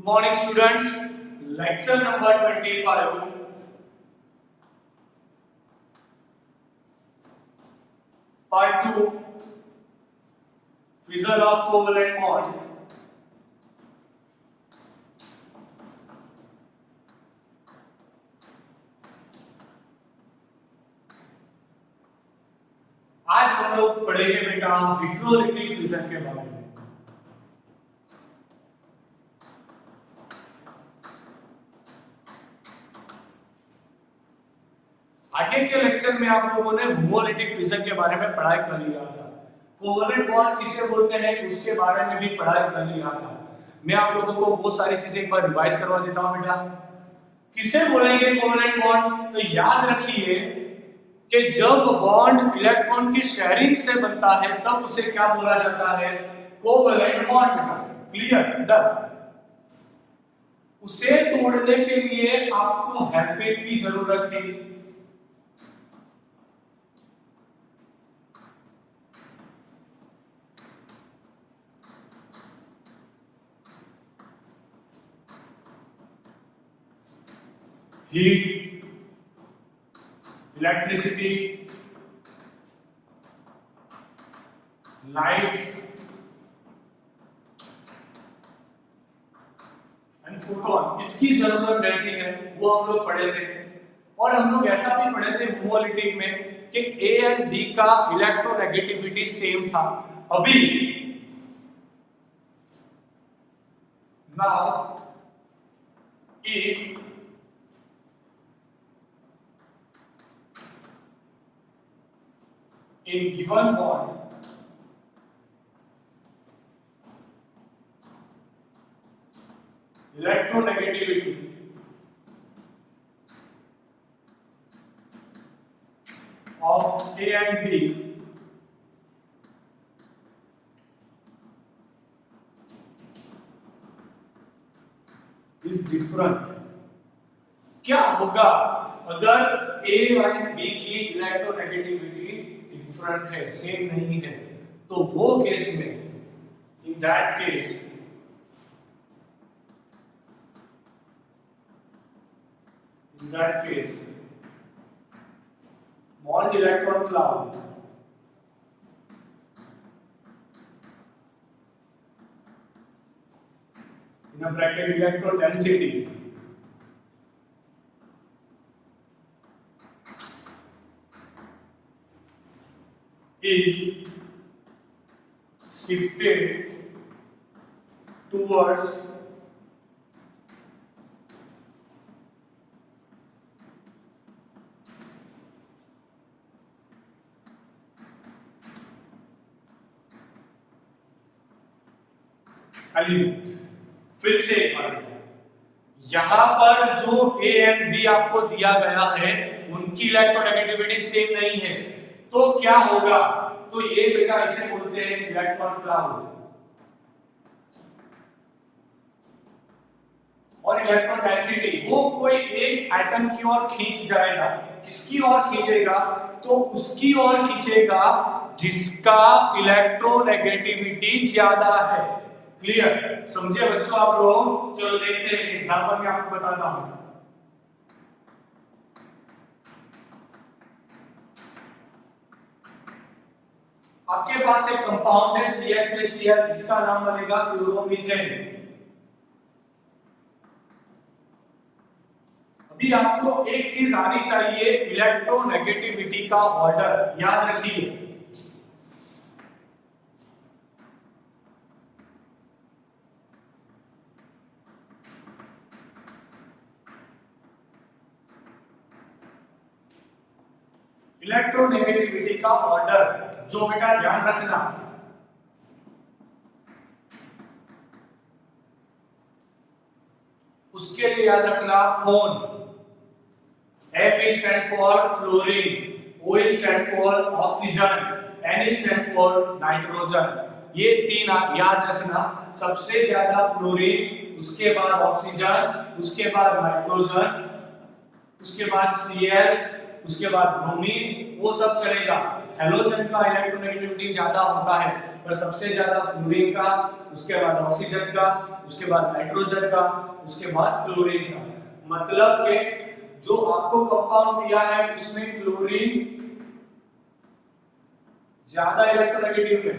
morning students, lecture number 25, part 2, fission of covalent bond. आज हम लोग पढ़ेंगे बेटा इलेक्ट्रोलिटिक फिशन के बारे में। आगे के लेक्चर में आप लोगों ने होमोलिटिक फिशन के बारे में पढ़ाई कर लिया था, कोवलेंट बॉन्ड किसे बोलते हैं उसके बारे में भी पढ़ाई कर लिया था। मैं आप लोगों को वो सारी चीजें एक बार रिवाइज करवा देता हूं बेटा। किसे बोलेंगे कोवलेंट बॉन्ड? तो याद रखिए कि जब बॉन्ड इलेक्ट्रॉन की शेयरिंग से बनता है तब उसे क्या बोला जाता है? कोवलेंट बॉन्ड बेटा। क्लियर? डन। उसे तोड़ने के लिए आपको हेल्पेज की जरूरत थी। Heat, electricity, light and photon, इसकी जरूरत रहती है। वो हम लोग पढ़े थे और हम लोग ऐसा भी पढ़े थे होमोलिटिक में कि ए एंड बी का इलेक्ट्रोनेगेटिविटी सेम था। अभी now if in given bond electronegativity of A and B is different। क्या होगा अगर A और B की इलेक्ट्रोनेगेटिविटी डिफरेंट है, सेम नहीं है? तो वो केस में in that case bond electron cloud in a bracket electron density is shifted towards element. फिर से यहां पर जो A एंड B आपको दिया गया है उनकी इलेक्ट्रोनेगेटिविटी सेम नहीं है, तो क्या होगा? तो ये बेटा इसे बोलते हैं इलेक्ट्रॉन क्लाउड। और इलेक्ट्रॉन डेंसिटी वो कोई एक एटम की ओर खींच जाएगा। किसकी ओर खींचेगा? तो उसकी ओर खींचेगा जिसका इलेक्ट्रोनेगेटिविटी ज्यादा है। क्लियर? समझे बच्चों आप लोग? चलो देखते हैं एग्जांपल में आपको बताता हूं। आपके पास एक कंपाउंड है CH3Cl जिसका नाम बनेगा क्लोरोमीथेन। अभी आपको एक चीज आनी चाहिए, इलेक्ट्रोनेगेटिविटी का ऑर्डर याद रखिए। इलेक्ट्रोनेगेटिविटी का ऑर्डर जो बेटा ध्यान रखना, उसके लिए याद रखना phone, F stand for fluorine, O stand for oxygen, N stand for nitrogen. ये तीन याद रखना। सबसे ज्यादा फ्लोरीन, उसके बाद ऑक्सीजन, उसके बाद नाइट्रोजन, उसके बाद Cl, उसके बाद ब्रोमीन, वो सब चलेगा। हेलोजन का इलेक्ट्रोनेगेटिविटी ज्यादा होता है पर सबसे ज्यादा फ्लोरीन का, उसके बाद ऑक्सीजन का, उसके बाद नाइट्रोजन का, उसके बाद क्लोरीन का। मतलब कि जो आपको कंपाउंड दिया है उसमें क्लोरीन ज्यादा इलेक्ट्रोनेगेटिव है।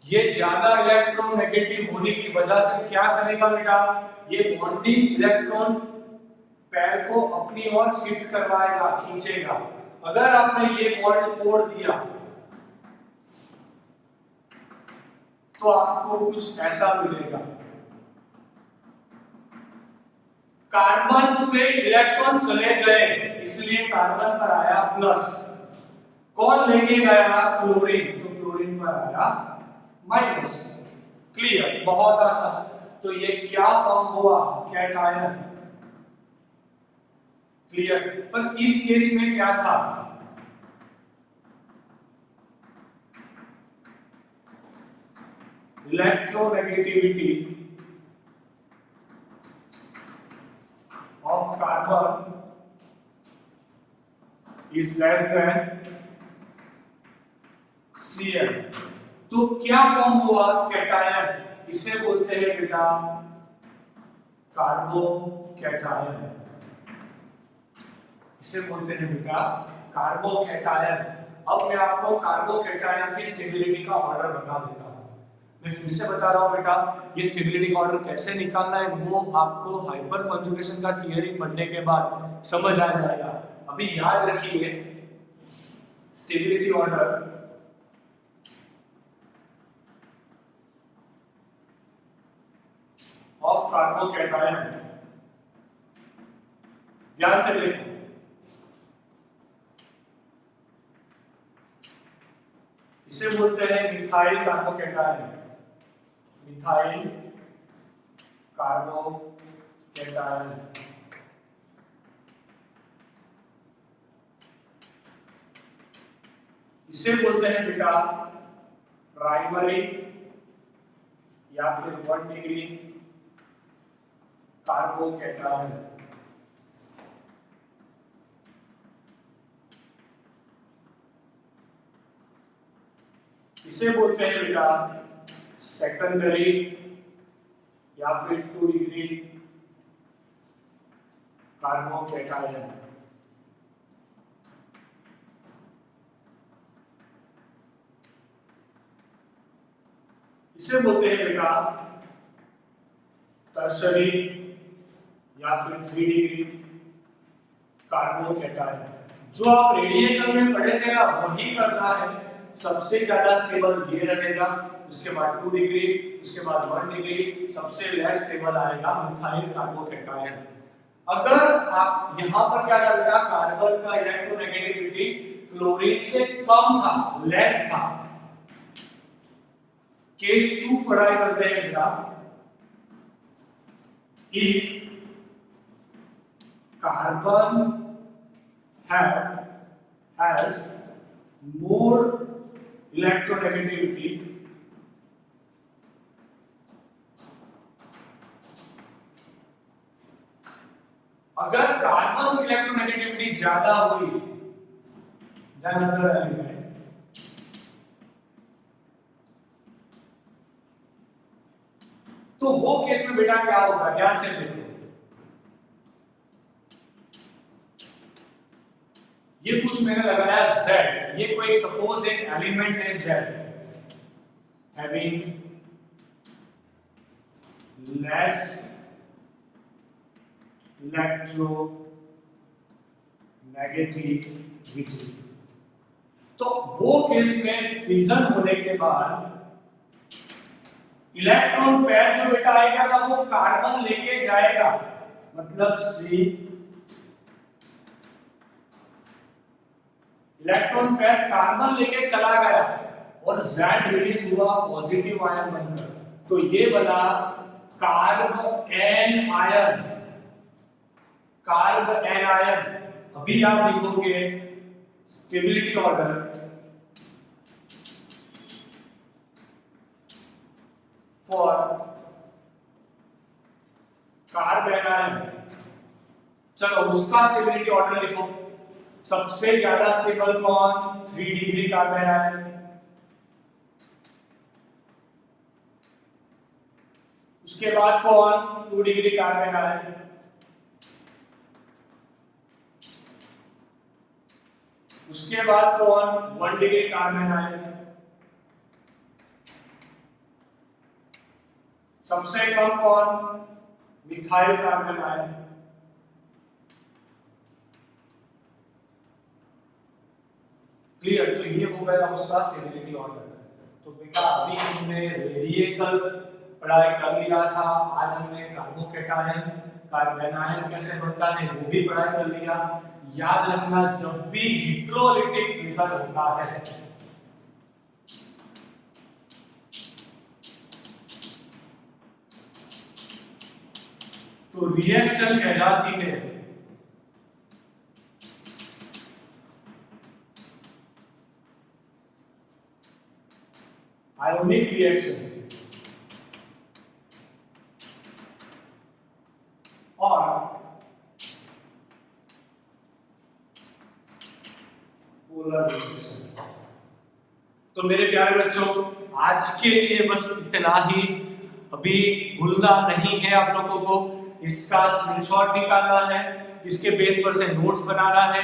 ये ज्यादा इलेक्ट्रोनेगेटिव होने की वजह से क्या करेगा बेटा, ये बॉन्डिंग इलेक्ट्रॉन पैर को अपनी ओर शिफ्ट करवाएगा, खींचेगा। अगर आपने ये बॉन्ड तोड़ दिया तो आपको कुछ ऐसा मिलेगा। कार्बन से इलेक्ट्रॉन चले गए, इसलिए कार्बन पर आया प्लस। कौन लेके गया, क्लोरीन, तो क्लोरीन पर आया माइनस। क्लियर, बहुत आसान। तो ये क्या फॉर्म हुआ, कैटायन। क्लियर। पर इस केस में क्या था, electronegativity of carbon is less than Cl। तो क्या फॉर्म हुआ, कैटायन। इसे बोलते हैं बेटा कार्बोकैटायन। इसे बोलते हैं बेटा कार्बोकैटायन। अब मैं आपको कार्बोकैटायन की स्टेबिलिटी का ऑर्डर बता देता हूं। मैं फिर से बता रहा हूं बेटा, ये स्टेबिलिटी का ऑर्डर कैसे निकालना है वो आपको हाइपर कॉन्जुगेशन का थियरी पढ़ने के बाद समझ आ जाएगा। अभी याद रखिए, स्टेबिलिटी ऑर्डर ऑफ कार्बोकैटायन, ध्यान से देखो। इसे बोलते हैं मिथाइल कार्बोकैटायन। Methyl carbocation. इसे बोलते हैं बेटा प्राइमरी या फिर 1 डिग्री कार्बोकैटायन। इसे बोलते हैं बेटा सेकेंडरी या फिर 2 डिग्री कार्बोकैटायन। इसे बोलते हैं बेटा टर्शरी या फिर 3 डिग्री कार्बोकैटायन। जो आप रेडिएटर में पढ़े थे ना वही करना है। सबसे ज्यादा स्टेबल ये रहेगा, उसके बाद 2 डिग्री, उसके बाद 1 डिग्री, सबसे लेस स्टेबल आएगा मिथाइल कार्बोकैटायन। अगर आप यहां पर क्या था बेटा, कार्बन का इलेक्ट्रोनेगेटिविटी क्लोरीन से कम था, लेस था। केस 2 पढ़ाई करते हैं बेटा, if carbon has more electronegativity अगर कार्बन की इलेक्ट्रोनेगेटिविटी ज्यादा हुई देन अदर एलिमेंट, तो वो केस में बेटा क्या होगा, ध्यान से देखो। ये कुछ मैंने लगाया Z, ये कोई सपोज एक एलिमेंट है Z हैविंग लेस इलेक्ट्रोनेगेटिविटी। तो वो केस में फिजन होने के बाद इलेक्ट्रॉन पेयर जो बेटा आएगा ना वो कार्बन लेके जाएगा, मतलब C इलेक्ट्रॉन पेयर कार्बन लेके चला गया और Z रिलीज हुआ पॉजिटिव आयन बनकर, तो ये बना carbanion. Carbanion. अभी आप लिखोगे stability order for carbanion. चलो उसका स्टेबिलिटी ऑर्डर लिखो। सबसे ज्यादा स्टेबल कौन? 3 डिग्री कार्बन आयन। उसके बाद कौन? 2 डिग्री कार्बन आयन। उसके बाद कौन? 1 डिग्री कार्बन आयन। सबसे कम कौन? Methyl carbon ion. क्लियर? तो ये हो गया उसका स्टेबिलिटी ऑर्डर। तो बेटा अभी हमने रेडिकल पढ़ाई कर लिया था, आज हमने कार्बोकेटायन, कार्बेनायन कैसे बनता है वो भी पढ़ाई कर लिया। याद रखना जब भी हेटेरोलिटिक फिशन होता है तो रिएक्शन कहलाती है आयोनिक रिएक्शन और पोलर रिएक्शन। तो मेरे प्यारे बच्चों आज के लिए बस इतना ही। अभी भूलना नहीं है आप लोगों को, इसका स्क्रीनशॉट निकालना है, इसके बेस पर से नोट्स बनाना है।